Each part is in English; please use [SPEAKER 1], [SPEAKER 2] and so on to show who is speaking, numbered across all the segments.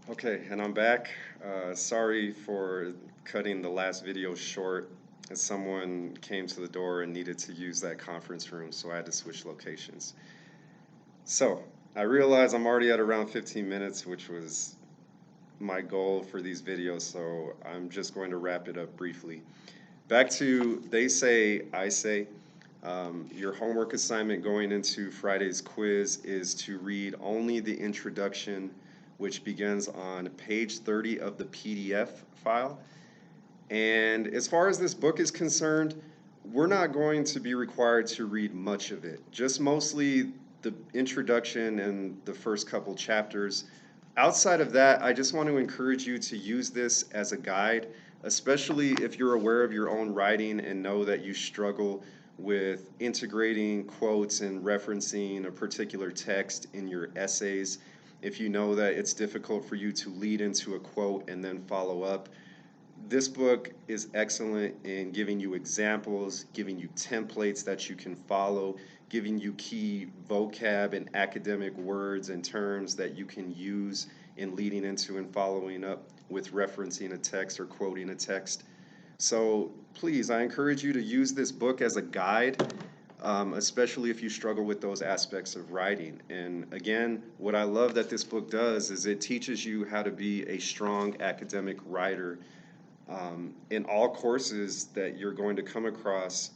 [SPEAKER 1] Okay, and I'm back. Sorry for cutting the last video short. As someone came to the door and needed to use that conference room, so I had to switch locations. So I realize I'm already at around 15 minutes, which was my goal for these videos, so I'm just going to wrap it up briefly. Back to They Say, I Say. Your homework assignment going into Friday's quiz is to read only the introduction, which begins on page 30 of the PDF file. And as far as this book is concerned, we're not going to be required to read much of it, just mostly the introduction and the first couple chapters. Outside of that, I just want to encourage you to use this as a guide, especially if you're aware of your own writing and know that you struggle with integrating quotes and referencing a particular text in your essays. If you know that it's difficult for you to lead into a quote and then follow up, this book is excellent in giving you examples, giving you templates that you can follow, giving you key vocab and academic words and terms that you can use in leading into and following up with referencing a text or quoting a text. So please, I encourage you to use this book as a guide, especially if you struggle with those aspects of writing. And again, what I love that this book does is it teaches you how to be a strong academic writer in all courses that you're going to come across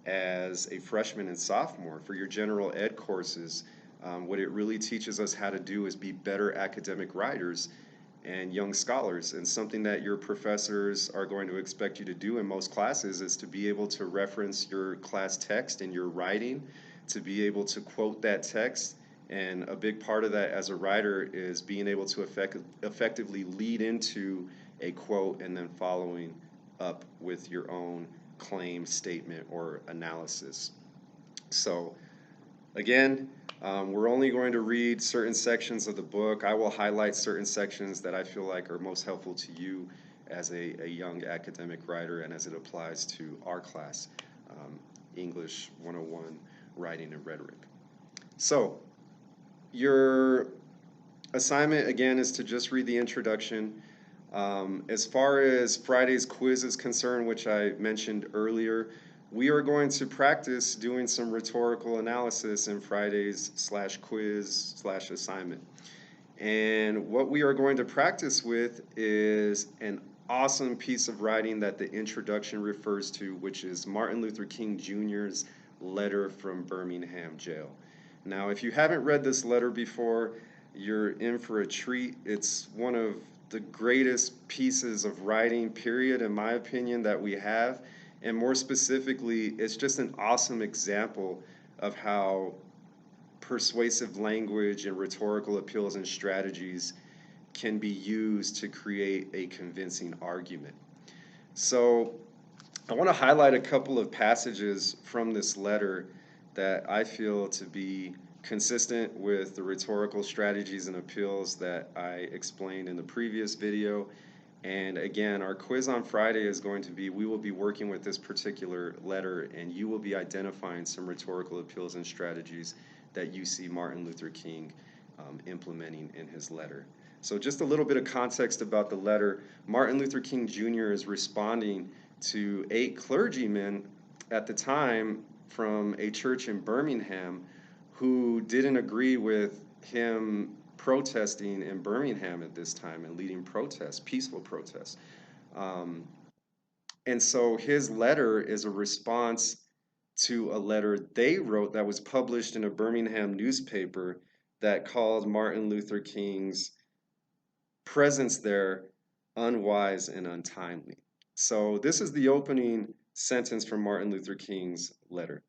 [SPEAKER 1] as a freshman and sophomore for your general ed courses. What it really teaches us how to do is be better academic writers and young scholars. And something that your professors are going to expect you to do in most classes is to be able to reference your class text in your writing, to be able to quote that text. And a big part of that as a writer is being able to effectively lead into a quote and then following up with your own claim, statement, or analysis. So, again, we're only going to read certain sections of the book. I will highlight certain sections that I feel like are most helpful to you as a young academic writer and as it applies to our class, English 101, Writing and Rhetoric. So, your assignment again is to just read the introduction. As far as Friday's quiz is concerned, which I mentioned earlier, we are going to practice doing some rhetorical analysis in Friday's slash quiz slash assignment. And what we are going to practice with is an awesome piece of writing that the introduction refers to, which is Martin Luther King Jr.'s letter from Birmingham jail. Now, if you haven't read this letter before, you're in for a treat. It's one of the greatest pieces of writing, period, in my opinion, that we have. And more specifically, it's just an awesome example of how persuasive language and rhetorical appeals and strategies can be used to create a convincing argument. So, I want to highlight a couple of passages from this letter that I feel to be consistent with the rhetorical strategies and appeals that I explained in the previous video. And again, our quiz on Friday is going to be, we will be working with this particular letter and you will be identifying some rhetorical appeals and strategies that you see Martin Luther King implementing in his letter. So just a little bit of context about the letter. Martin Luther King Jr. is responding to 8 clergymen at the time from a church in Birmingham who didn't agree with him protesting in Birmingham at this time and leading protests, peaceful protests. Um, and so his letter is a response to a letter they wrote that was published in a Birmingham newspaper that called Martin Luther King's presence there unwise and untimely. So this is the opening sentence from Martin Luther King's letter.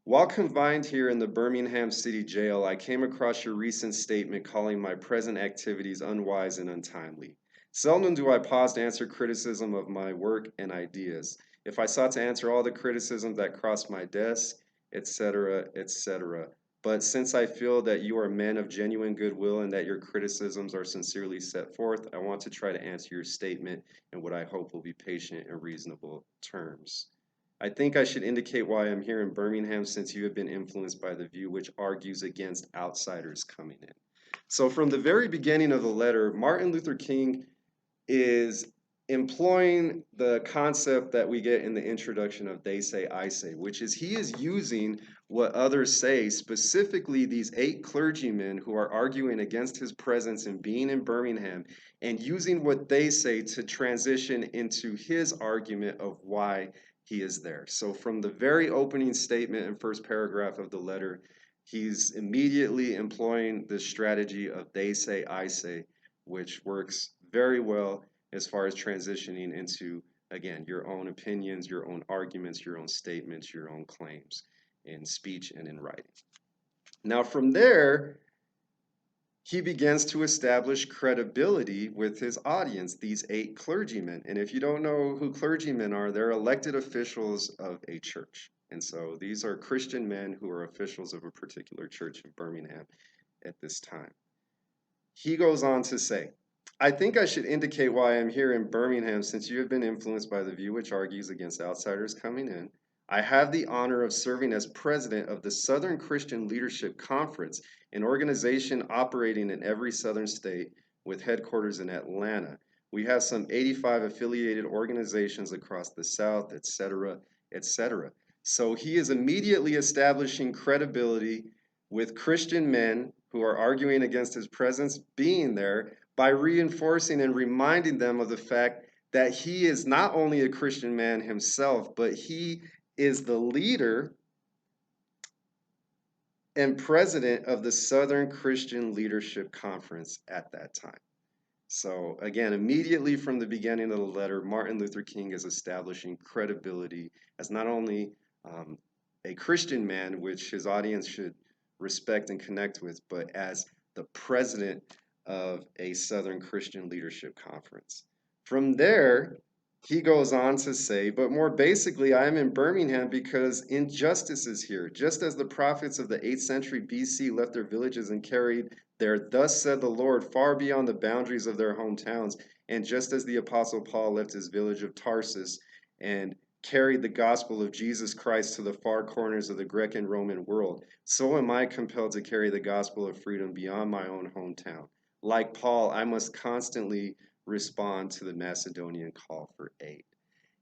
[SPEAKER 1] While confined here in the Birmingham City Jail, I came across your recent statement calling my present activities unwise and untimely. Seldom do I pause to answer criticism of my work and ideas. If I sought to answer all the criticisms that crossed my desk, etc., etc. But since I feel that you are men of genuine goodwill and that your criticisms are sincerely set forth, I want to try to answer your statement in what I hope will be patient and reasonable terms. I think I should indicate why I'm here in Birmingham since you have been influenced by the view which argues against outsiders coming in. So from the very beginning of the letter, Martin Luther King is employing the concept that we get in the introduction of They Say, I Say, which is he is using what others say, specifically these 8 clergymen who are arguing against his presence and being in Birmingham, and using what they say to transition into his argument of why he is there. So from the very opening statement and first paragraph of the letter, he's immediately employing the strategy of They Say, I Say, which works very well as far as transitioning into, again, your own opinions, your own arguments, your own statements, your own claims in speech and in writing. Now, from there, he begins to establish credibility with his audience, these 8 clergymen. And if you don't know who clergymen are, they're elected officials of a church. And so these are Christian men who are officials of a particular church in Birmingham at this time. He goes on to say, I think I should indicate why I'm here in Birmingham since you have been influenced by the view which argues against outsiders coming in. I have the honor of serving as president of the Southern Christian Leadership Conference, an organization operating in every southern state with headquarters in Atlanta. We have some 85 affiliated organizations across the South, etc., etc. So he is immediately establishing credibility with Christian men who are arguing against his presence being there by reinforcing and reminding them of the fact that he is not only a Christian man himself, but he is the leader and president of the Southern Christian Leadership Conference at that time. So again, immediately from the beginning of the letter, Martin Luther King is establishing credibility as not only a Christian man, which his audience should respect and connect with, but as the president of a Southern Christian Leadership Conference. From there, he goes on to say, but more basically, I am in Birmingham because injustice is here. Just as the prophets of the 8th century BC left their villages and carried their thus said the Lord far beyond the boundaries of their hometowns, and just as the Apostle Paul left his village of Tarsus and carried the gospel of Jesus Christ to the far corners of the Greek and Roman world, so am I compelled to carry the gospel of freedom beyond my own hometown. Like Paul, I must constantly respond to the Macedonian call for aid.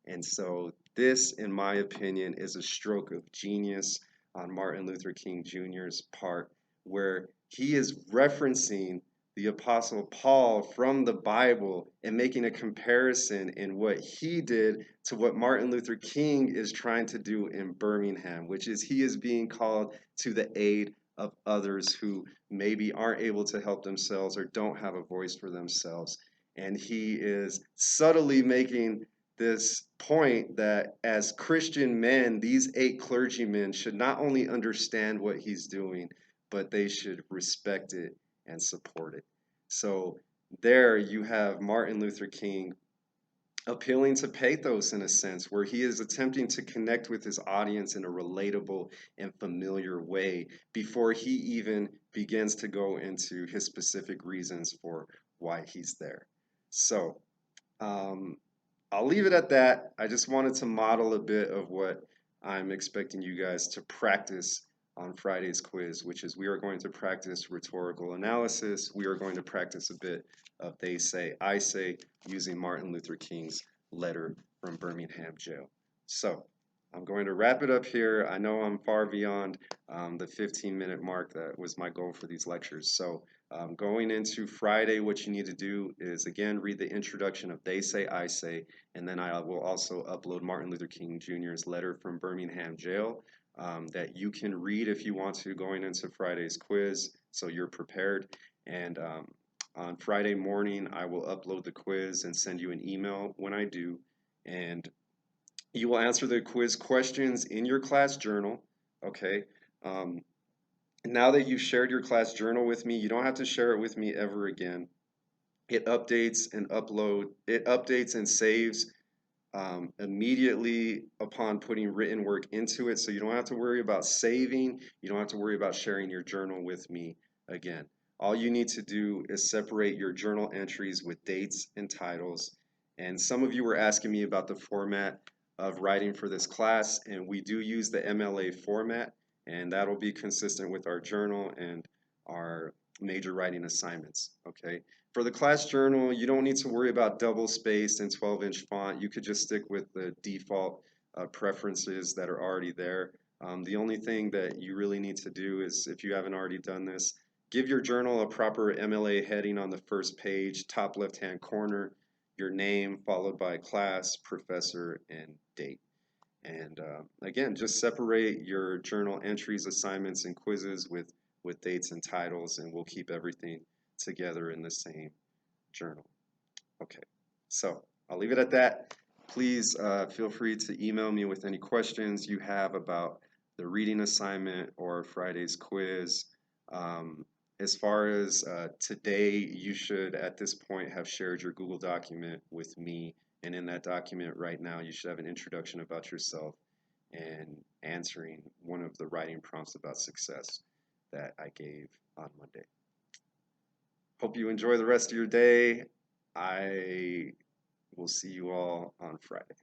[SPEAKER 1] And so this, in my opinion, is a stroke of genius on Martin Luther King Jr.'s part, where he is referencing the Apostle Paul from the Bible and making a comparison in what he did to what Martin Luther King is trying to do in Birmingham, which is he is being called to the aid of others who maybe aren't able to help themselves or don't have a voice for themselves. And he is subtly making this point that as Christian men, these 8 clergymen should not only understand what he's doing, but they should respect it and support it. So there you have Martin Luther King appealing to pathos in a sense, where he is attempting to connect with his audience in a relatable and familiar way before he even begins to go into his specific reasons for why he's there. So I'll leave it at that. I just wanted to model a bit of what I'm expecting you guys to practice on Friday's quiz, which is we are going to practice rhetorical analysis. We are going to practice a bit of They Say, I Say, using Martin Luther King's letter from Birmingham jail. So I'm going to wrap it up here. I know I'm far beyond the 15-minute mark that was my goal for these lectures. So going into Friday, what you need to do is, again, read the introduction of They Say, I Say, and then I will also upload Martin Luther King Jr.'s letter from Birmingham jail that you can read if you want to going into Friday's quiz, so you're prepared. And on Friday morning, I will upload the quiz and send you an email when I do. And you will answer the quiz questions in your class journal, okay? Now that you've shared your class journal with me, you don't have to share it with me ever again. It updates and saves immediately upon putting written work into it, so you don't have to worry about saving. You don't have to worry about sharing your journal with me again. All you need to do is separate your journal entries with dates and titles. And some of you were asking me about the format of writing for this class, and we do use the MLA format, and that'll be consistent with our journal and our major writing assignments, okay? For the class journal, you don't need to worry about double spaced and 12-inch font. You could just stick with the default preferences that are already there. The only thing that you really need to do is, if you haven't already done this, give your journal a proper MLA heading on the first page, top left-hand corner, your name followed by class, professor, and date. And again, just separate your journal entries, assignments, and quizzes with dates and titles, and we'll keep everything together in the same journal. Okay, so I'll leave it at that. Please feel free to email me with any questions you have about the reading assignment or Friday's quiz. As far as today, you should at this point have shared your Google document with me, and in that document right now you should have an introduction about yourself and answering one of the writing prompts about success that I gave on Monday. Hope you enjoy the rest of your day. I will see you all on Friday.